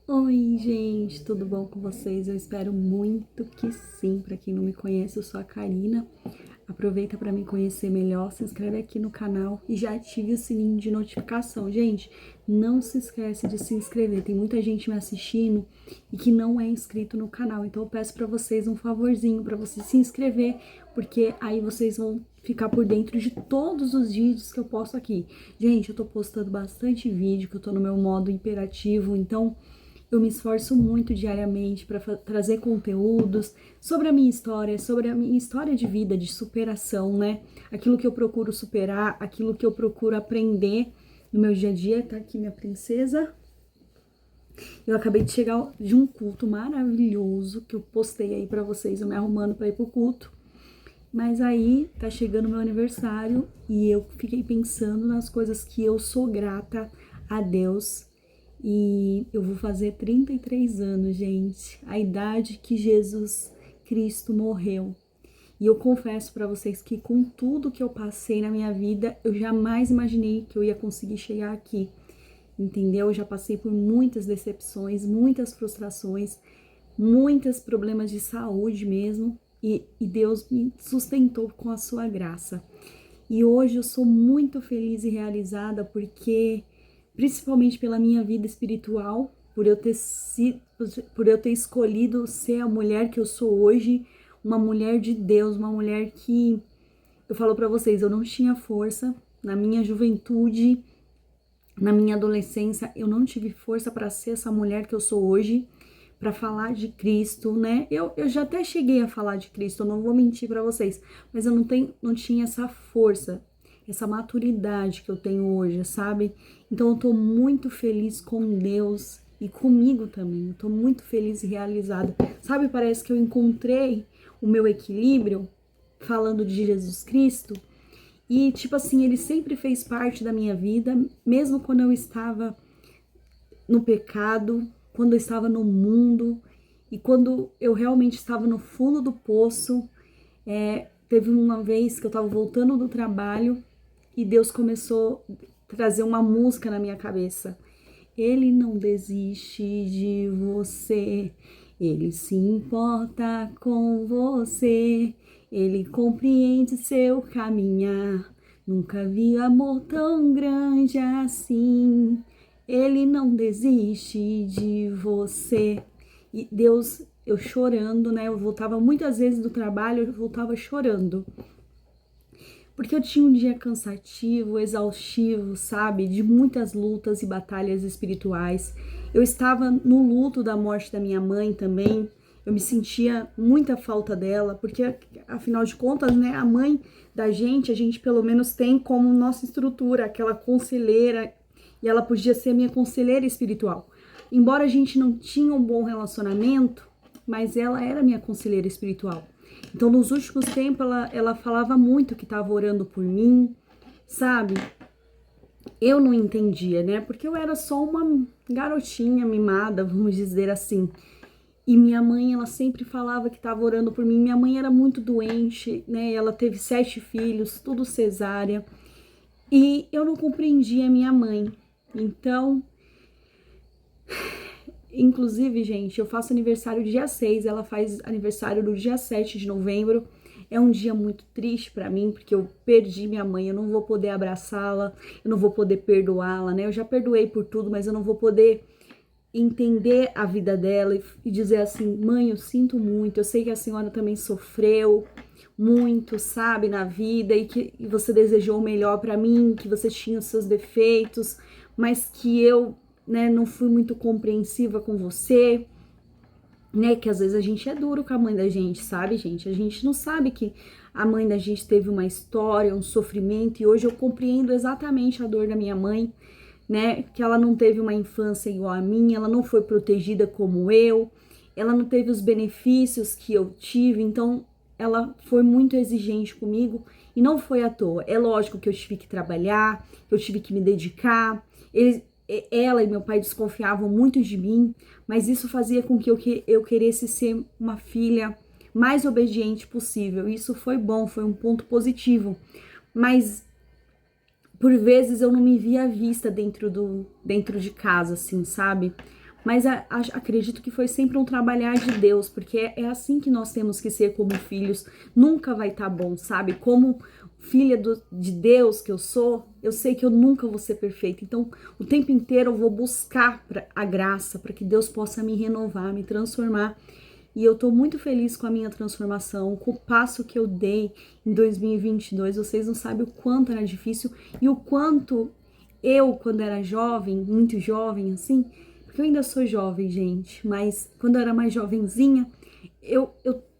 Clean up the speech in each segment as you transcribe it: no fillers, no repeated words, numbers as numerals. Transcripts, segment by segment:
Oi, gente, tudo bom com vocês? Eu espero muito que sim. Para quem não me conhece, eu sou a Karina. Aproveita para me conhecer melhor, se inscreve aqui no canal e já ative o sininho de notificação. Gente, não se esquece de se inscrever. Tem muita gente me assistindo e que não é inscrito no canal. Então eu peço para vocês um favorzinho para você se inscrever, porque aí vocês vão ficar por dentro de todos os vídeos que eu posto aqui. Gente, eu tô postando bastante vídeo, que eu tô no meu modo imperativo, então eu me esforço muito diariamente para trazer conteúdos sobre a minha história de vida, de superação, né? Aquilo que eu procuro superar, aquilo que eu procuro aprender no meu dia a dia. Tá aqui minha princesa. Eu acabei de chegar de um culto maravilhoso que eu postei aí para vocês, eu me arrumando para ir pro culto. Mas aí tá chegando meu aniversário e eu fiquei pensando nas coisas que eu sou grata a Deus. E eu vou fazer 33 anos, gente, a idade que Jesus Cristo morreu. E eu confesso para vocês que com tudo que eu passei na minha vida, eu jamais imaginei que eu ia conseguir chegar aqui. Entendeu? Eu já passei por muitas decepções, muitas frustrações, muitos problemas de saúde mesmo, e Deus me sustentou com a sua graça. E hoje eu sou muito feliz e realizada porque, principalmente pela minha vida espiritual, por eu ter escolhido ser a mulher que eu sou hoje, uma mulher de Deus, uma mulher que eu falo para vocês, eu não tinha força na minha juventude, na minha adolescência, eu não tive força para ser essa mulher que eu sou hoje, para falar de Cristo, né? Eu já até cheguei a falar de Cristo, eu não vou mentir para vocês, mas eu não tinha essa força, essa maturidade que eu tenho hoje, sabe? Então eu tô muito feliz com Deus e comigo também. Eu tô muito feliz e realizada. Sabe, parece que eu encontrei o meu equilíbrio falando de Jesus Cristo. E, tipo assim, ele sempre fez parte da minha vida, mesmo quando eu estava no pecado, quando eu estava no mundo e quando eu realmente estava no fundo do poço. Teve uma vez que eu estava voltando do trabalho e Deus começou a trazer uma música na minha cabeça. Ele não desiste de você, ele se importa com você, ele compreende seu caminhar. Nunca vi amor tão grande assim. Ele não desiste de você. E Deus, eu chorando, né? Eu voltava muitas vezes do trabalho, eu voltava chorando. Porque eu tinha um dia cansativo, exaustivo, sabe? De muitas lutas e batalhas espirituais. Eu estava no luto da morte da minha mãe também. Eu me sentia muita falta dela, porque afinal de contas, né, a mãe da gente, a gente pelo menos tem como nossa estrutura, aquela conselheira, e ela podia ser minha conselheira espiritual. Embora a gente não tinha um bom relacionamento, mas ela era minha conselheira espiritual. Então, nos últimos tempos, ela falava muito que estava orando por mim, sabe? Eu não entendia, né? Porque eu era só uma garotinha mimada, vamos dizer assim. E minha mãe, ela sempre falava que estava orando por mim. Minha mãe era muito doente, né? Ela teve 7 filhos, tudo cesárea. E eu não compreendia a minha mãe. Então, inclusive, gente, eu faço aniversário dia 6, ela faz aniversário no dia 7 de novembro. É um dia muito triste pra mim, porque eu perdi minha mãe, eu não vou poder abraçá-la, eu não vou poder perdoá-la, né? Eu já perdoei por tudo, mas eu não vou poder entender a vida dela e dizer assim: mãe, eu sinto muito, eu sei que a senhora também sofreu muito, sabe, na vida, e que você desejou o melhor pra mim, que você tinha os seus defeitos, mas que eu, né, não fui muito compreensiva com você, né, que às vezes a gente é duro com a mãe da gente, sabe, gente? A gente não sabe que a mãe da gente teve uma história, um sofrimento, e hoje eu compreendo exatamente a dor da minha mãe, né, que ela não teve uma infância igual a minha, ela não foi protegida como eu, ela não teve os benefícios que eu tive, então ela foi muito exigente comigo e não foi à toa. É lógico que eu tive que trabalhar, que eu tive que me dedicar. Ela e meu pai desconfiavam muito de mim, mas isso fazia com que eu queresse ser uma filha mais obediente possível. Isso foi bom, foi um ponto positivo. Mas por vezes eu não me via vista dentro de casa, assim, sabe? mas acredito que foi sempre um trabalhar de Deus, porque é assim que nós temos que ser como filhos. Nunca vai estar bom, sabe? Como filha de Deus que eu sou, eu sei que eu nunca vou ser perfeita. Então, o tempo inteiro eu vou buscar a graça para que Deus possa me renovar, me transformar. E eu tô muito feliz com a minha transformação, com o passo que eu dei em 2022. Vocês não sabem o quanto era difícil e o quanto eu, quando era jovem, muito jovem assim, porque eu ainda sou jovem, gente, mas quando eu era mais jovenzinha, eu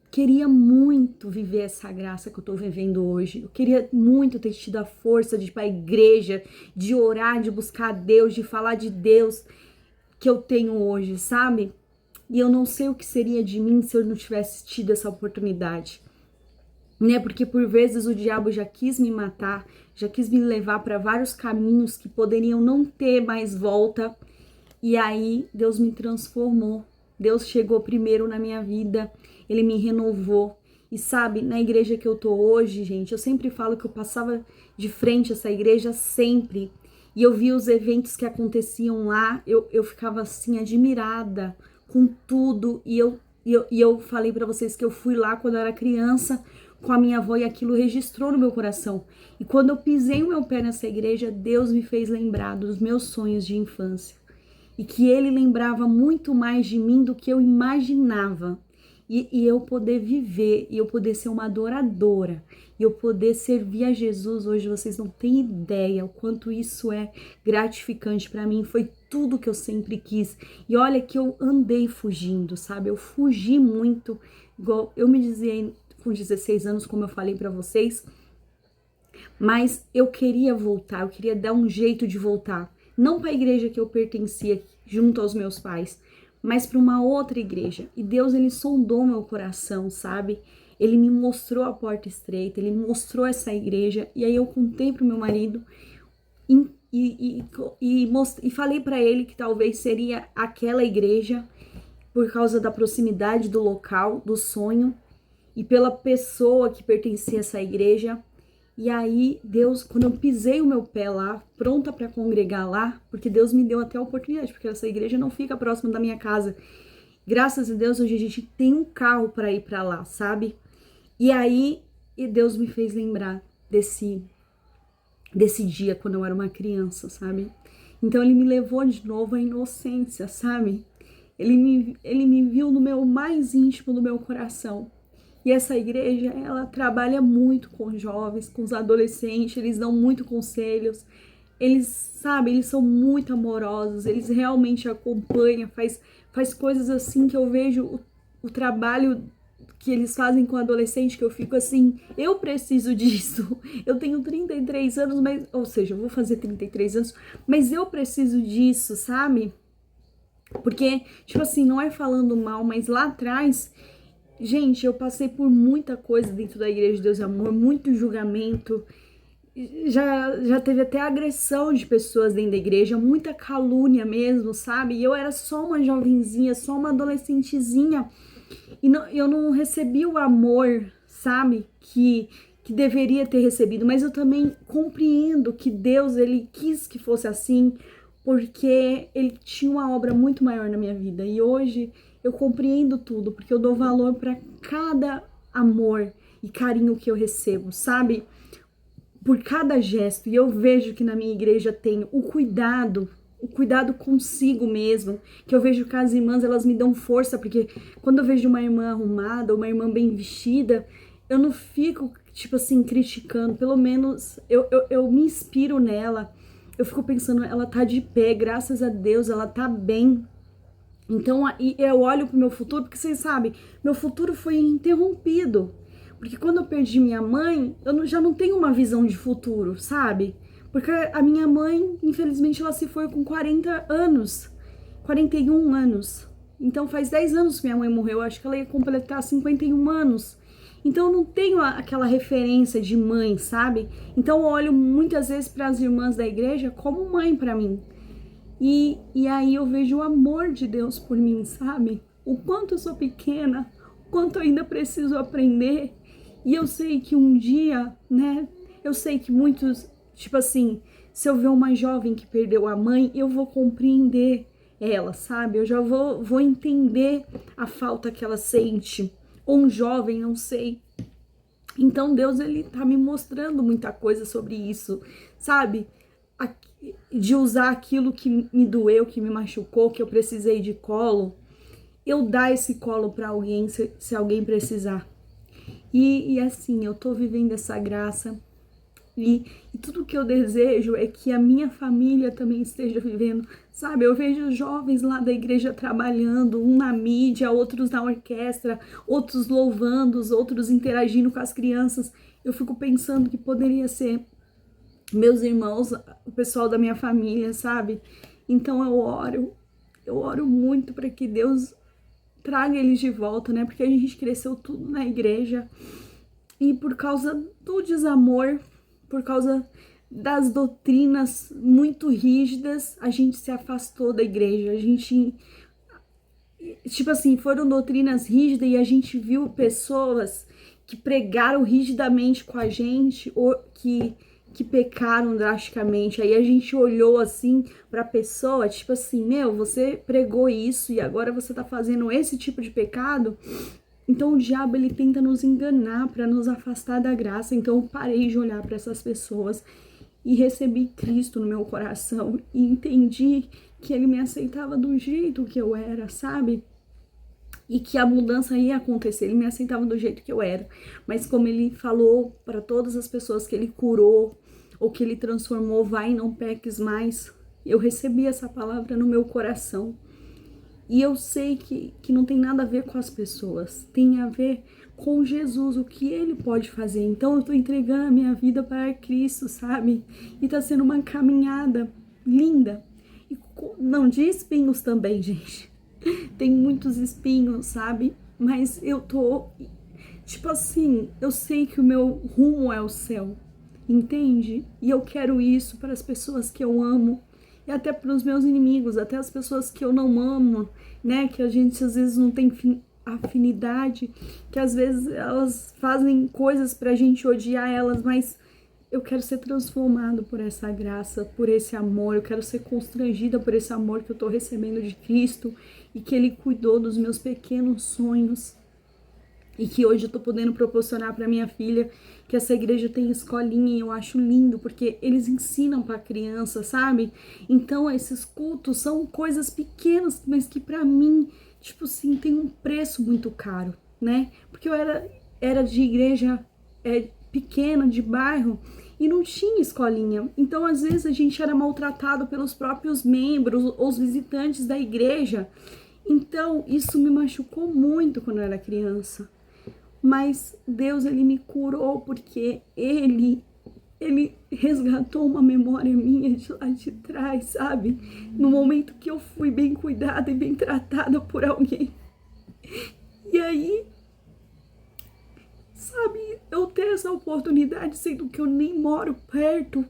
queria muito viver essa graça que eu tô vivendo hoje. Eu queria muito ter tido a força de ir pra igreja, de orar, de buscar a Deus, de falar de Deus que eu tenho hoje, sabe? E eu não sei o que seria de mim se eu não tivesse tido essa oportunidade, né? Porque por vezes o diabo já quis me matar, já quis me levar para vários caminhos que poderiam não ter mais volta. E aí Deus me transformou. Deus chegou primeiro na minha vida, ele me renovou. E sabe, na igreja que eu tô hoje, gente, eu sempre falo que eu passava de frente a essa igreja sempre. E eu via os eventos que aconteciam lá, eu ficava assim, admirada com tudo. E eu falei para vocês que eu fui lá quando eu era criança com a minha avó e aquilo registrou no meu coração. E quando eu pisei o meu pé nessa igreja, Deus me fez lembrar dos meus sonhos de infância. E que ele lembrava muito mais de mim do que eu imaginava. E eu poder viver, e eu poder ser uma adoradora, e eu poder servir a Jesus hoje, vocês não têm ideia o quanto isso é gratificante para mim. Foi tudo que eu sempre quis. E olha que eu andei fugindo, sabe? Eu fugi muito, igual eu me dizia com 16 anos, como eu falei para vocês, mas eu queria voltar, eu queria dar um jeito de voltar. Não para a igreja que eu pertencia junto aos meus pais, mas para uma outra igreja. E Deus, ele sondou meu coração, sabe? Ele me mostrou a porta estreita, ele me mostrou essa igreja. E aí eu contei pro meu marido e falei para ele que talvez seria aquela igreja por causa da proximidade do local, do sonho e pela pessoa que pertencia a essa igreja. E aí, Deus, quando eu pisei o meu pé lá, pronta para congregar lá, porque Deus me deu até a oportunidade, porque essa igreja não fica próxima da minha casa. Graças a Deus, hoje a gente tem um carro para ir para lá, sabe? E aí, Deus me fez lembrar desse dia quando eu era uma criança, sabe? Então ele me levou de novo à inocência, sabe? Ele me viu no meu mais íntimo do meu coração. E essa igreja, ela trabalha muito com jovens, com os adolescentes, eles dão muito conselhos, eles, sabe, eles são muito amorosos, eles realmente acompanham, faz coisas assim que eu vejo o trabalho que eles fazem com adolescente, que eu fico assim, eu preciso disso. Eu tenho 33 anos, mas, ou seja, eu vou fazer 33 anos, mas eu preciso disso, sabe? Porque, tipo assim, não é falando mal, mas lá atrás, gente, eu passei por muita coisa dentro da Igreja de Deus e Amor, muito julgamento, já teve até agressão de pessoas dentro da igreja, muita calúnia mesmo, sabe? E eu era só uma jovenzinha, só uma adolescentezinha, e eu não recebi o amor, sabe? Que deveria ter recebido, mas eu também compreendo que Deus, ele quis que fosse assim, porque ele tinha uma obra muito maior na minha vida. E hoje eu compreendo tudo, porque eu dou valor para cada amor e carinho que eu recebo, sabe? Por cada gesto. E eu vejo que na minha igreja tem o cuidado consigo mesmo, que eu vejo que as irmãs, elas me dão força, porque quando eu vejo uma irmã arrumada, uma irmã bem vestida, eu não fico, tipo assim, criticando, pelo menos eu me inspiro nela, eu fico pensando, ela tá de pé, graças a Deus, ela tá bem. Então, aí eu olho pro meu futuro, porque vocês sabem, meu futuro foi interrompido. Porque quando eu perdi minha mãe, já não tenho uma visão de futuro, sabe? Porque a minha mãe, infelizmente, ela se foi com 40 anos, 41 anos. Então faz 10 anos que minha mãe morreu, acho que ela ia completar 51 anos. Então eu não tenho aquela referência de mãe, sabe? Então eu olho muitas vezes para as irmãs da igreja como mãe para mim. E aí eu vejo o amor de Deus por mim, sabe? O quanto eu sou pequena, o quanto eu ainda preciso aprender. E eu sei que um dia, né? Eu sei que muitos, tipo assim, se eu ver uma jovem que perdeu a mãe, eu vou compreender ela, sabe? Eu já vou entender a falta que ela sente. Ou um jovem, não sei. Então Deus, ele tá me mostrando muita coisa sobre isso, sabe? De usar aquilo que me doeu, que me machucou, que eu precisei de colo, eu dar esse colo para alguém, se alguém precisar. E assim, eu tô vivendo essa graça. E tudo que eu desejo é que a minha família também esteja vivendo, sabe? Eu vejo jovens lá da igreja trabalhando, um na mídia, outros na orquestra, outros louvando, os outros interagindo com as crianças. Eu fico pensando que poderia ser meus irmãos, o pessoal da minha família, sabe? Então eu oro muito para que Deus traga eles de volta, né? Porque a gente cresceu tudo na igreja e por causa do desamor, por causa das doutrinas muito rígidas, a gente se afastou da igreja. A gente, tipo assim, foram doutrinas rígidas e a gente viu pessoas que pregaram rigidamente com a gente, ou que pecaram drasticamente. Aí a gente olhou assim pra pessoa, tipo assim, meu, você pregou isso e agora você tá fazendo esse tipo de pecado. Então o diabo, ele tenta nos enganar para nos afastar da graça. Então eu parei de olhar para essas pessoas e recebi Cristo no meu coração e entendi que ele me aceitava do jeito que eu era, sabe? E que a mudança ia acontecer. Ele me aceitava do jeito que eu era, mas como ele falou para todas as pessoas que ele curou ou que ele transformou, vai e não peques mais, eu recebi essa palavra no meu coração. E eu sei que não tem nada a ver com as pessoas, tem a ver com Jesus, o que ele pode fazer. Então eu tô entregando a minha vida para Cristo, sabe? E tá sendo uma caminhada linda. E não de espinhos também, gente. Tem muitos espinhos, sabe? Mas eu tô, tipo assim, eu sei que o meu rumo é o céu, entende? E eu quero isso para as pessoas que eu amo. E até para os meus inimigos, até as pessoas que eu não amo, né? Que a gente às vezes não tem afinidade, que às vezes elas fazem coisas pra gente odiar elas, mas eu quero ser transformado por essa graça, por esse amor, eu quero ser constrangida por esse amor que eu tô recebendo de Cristo e que Ele cuidou dos meus pequenos sonhos. E que hoje eu tô podendo proporcionar para minha filha, que essa igreja tem escolinha e eu acho lindo, porque eles ensinam para criança, sabe? Então esses cultos são coisas pequenas, mas que para mim, tipo assim, tem um preço muito caro, né? Porque eu era de igreja pequena, de bairro, e não tinha escolinha. Então às vezes a gente era maltratado pelos próprios membros, os visitantes da igreja. Então isso me machucou muito quando eu era criança. Mas Deus, ele me curou porque ele resgatou uma memória minha de lá de trás, sabe? No momento que eu fui bem cuidada e bem tratada por alguém. E aí, sabe, eu ter essa oportunidade, sendo que eu nem moro perto.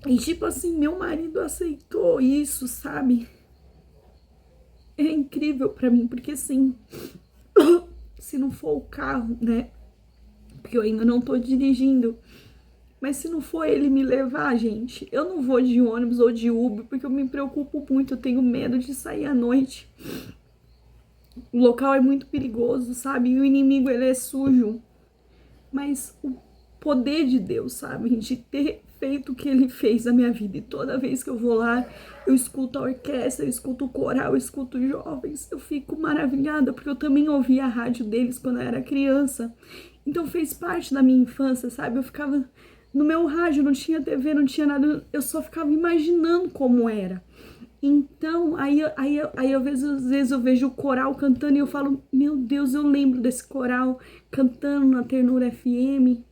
E tipo assim, meu marido aceitou isso, sabe? É incrível pra mim, porque assim, se não for o carro, né? Porque eu ainda não tô dirigindo. Mas se não for ele me levar, gente, eu não vou de ônibus ou de Uber, porque eu me preocupo muito, eu tenho medo de sair à noite. O local é muito perigoso, sabe? E o inimigo, ele é sujo. Mas o poder de Deus, sabe? De ter feito o que ele fez na minha vida. E toda vez que eu vou lá, eu escuto a orquestra, eu escuto o coral, eu escuto os jovens. Eu fico maravilhada, porque eu também ouvia a rádio deles quando eu era criança. Então fez parte da minha infância, sabe? Eu ficava no meu rádio, não tinha TV, não tinha nada. Eu só ficava imaginando como era. Então, aí às vezes eu vejo o coral cantando e eu falo, meu Deus, eu lembro desse coral cantando na Ternura FM,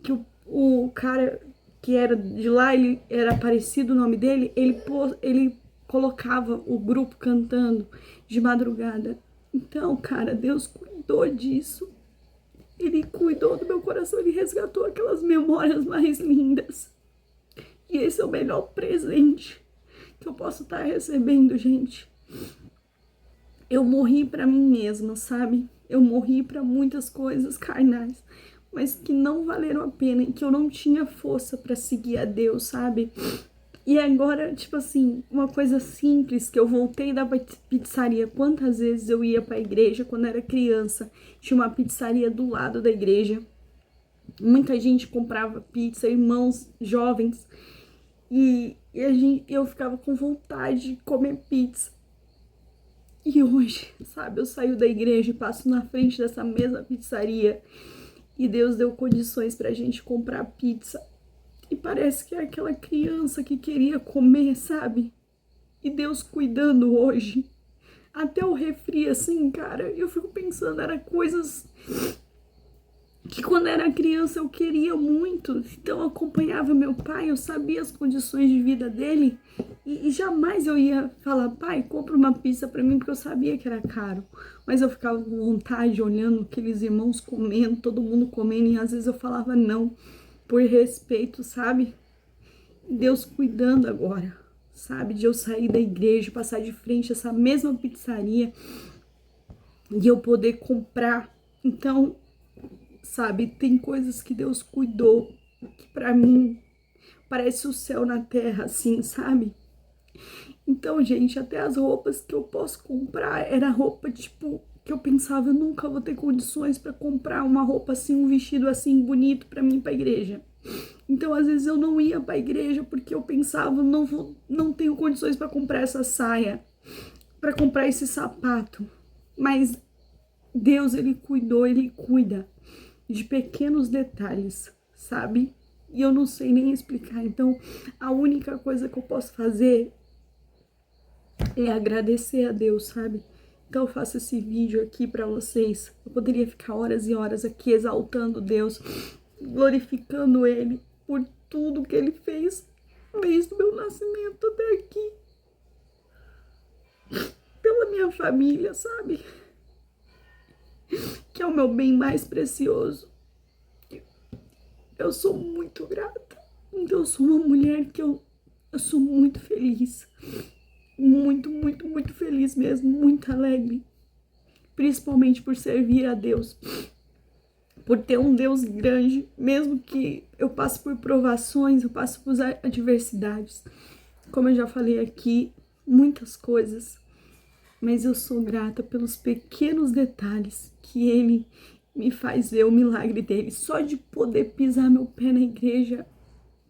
que o cara que era de lá, ele era parecido o nome dele, ele colocava o grupo cantando de madrugada. Então, cara, Deus cuidou disso. Ele cuidou do meu coração, ele resgatou aquelas memórias mais lindas. E esse é o melhor presente que eu posso estar recebendo, gente. Eu morri pra mim mesma, sabe? Eu morri pra muitas coisas carnais, mas que não valeram a pena e que eu não tinha força pra seguir a Deus, sabe? E agora, tipo assim, uma coisa simples, que eu voltei da pizzaria. Quantas vezes eu ia pra igreja quando era criança? Tinha uma pizzaria do lado da igreja. Muita gente comprava pizza, irmãos jovens. Eu ficava com vontade de comer pizza. E hoje, sabe, eu saio da igreja e passo na frente dessa mesma pizzaria. E Deus deu condições pra gente comprar pizza. E parece que é aquela criança que queria comer, sabe? E Deus cuidando hoje. Até o refri, assim, cara, eu fico pensando, era coisas que quando era criança eu queria muito. Então eu acompanhava meu pai, eu sabia as condições de vida dele. E jamais eu ia falar, pai, compra uma pizza pra mim, porque eu sabia que era caro. Mas eu ficava com vontade, olhando aqueles irmãos comendo, todo mundo comendo, e às vezes eu falava não, por respeito, sabe? Deus cuidando agora, sabe? De eu sair da igreja, passar de frente a essa mesma pizzaria e eu poder comprar. Então, sabe, tem coisas que Deus cuidou, que pra mim parece o céu na terra, assim, sabe? Então, gente, até as roupas que eu posso comprar era roupa, tipo, que eu pensava, eu nunca vou ter condições pra comprar uma roupa assim, um vestido assim bonito pra mim ir pra igreja. Então, às vezes eu não ia pra igreja porque eu pensava, não tenho condições pra comprar essa saia, pra comprar esse sapato. Mas Deus, ele cuidou, ele cuida de pequenos detalhes, sabe? E eu não sei nem explicar. Então, a única coisa que eu posso fazer é agradecer a Deus, sabe? Então eu faço esse vídeo aqui pra vocês. Eu poderia ficar horas e horas aqui exaltando Deus, glorificando Ele por tudo que Ele fez desde o meu nascimento até aqui. Pela minha família, sabe? Que é o meu bem mais precioso. Eu sou muito grata. Então eu sou uma mulher que eu sou muito feliz. Muito, muito, muito feliz mesmo. Muito alegre. Principalmente por servir a Deus. Por ter um Deus grande. Mesmo que eu passe por provações, eu passe por adversidades. Como eu já falei aqui, muitas coisas. Mas eu sou grata pelos pequenos detalhes que Ele me faz ver o milagre dele. Só de poder pisar meu pé na igreja,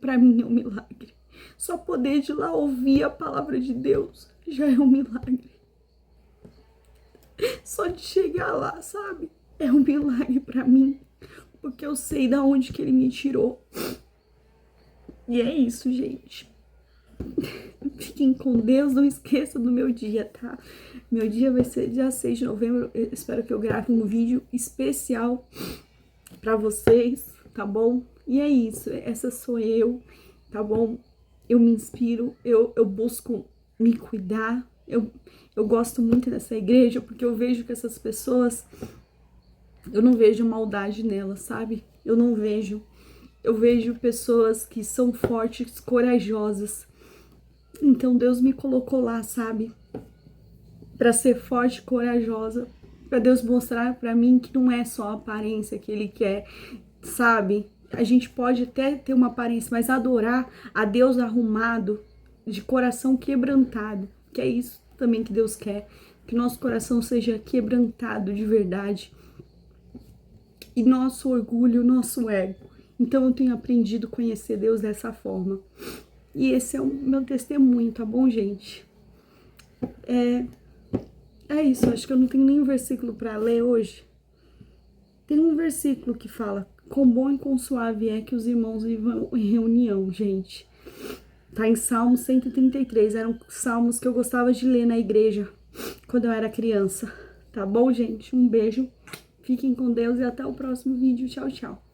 pra mim é um milagre. Só poder de lá ouvir a palavra de Deus já é um milagre. Só de chegar lá, sabe? É um milagre pra mim. Porque eu sei da onde que Ele me tirou. E é isso, gente. Fiquem com Deus, não esqueça do meu dia, tá? Meu dia vai ser dia 6 de novembro, eu espero que eu grave um vídeo especial pra vocês, tá bom? E é isso, essa sou eu, tá bom? Eu me inspiro, eu busco me cuidar, eu gosto muito dessa igreja porque eu vejo que essas pessoas, eu não vejo maldade nelas, sabe? Eu vejo pessoas que são fortes, corajosas. Então Deus me colocou lá, sabe? Pra ser forte e corajosa. Pra Deus mostrar pra mim que não é só a aparência que Ele quer, sabe? A gente pode até ter uma aparência, mas adorar a Deus arrumado, de coração quebrantado. Que é isso também que Deus quer. Que nosso coração seja quebrantado de verdade. E nosso orgulho, nosso ego. Então eu tenho aprendido a conhecer Deus dessa forma. E esse é o meu testemunho, tá bom, gente? É isso, acho que eu não tenho nenhum versículo para ler hoje. Tem um versículo que fala: quão bom e quão suave é que os irmãos vivam em reunião, gente. Tá em Salmo 133, eram salmos que eu gostava de ler na igreja quando eu era criança. Tá bom, gente? Um beijo, fiquem com Deus e até o próximo vídeo. Tchau, tchau.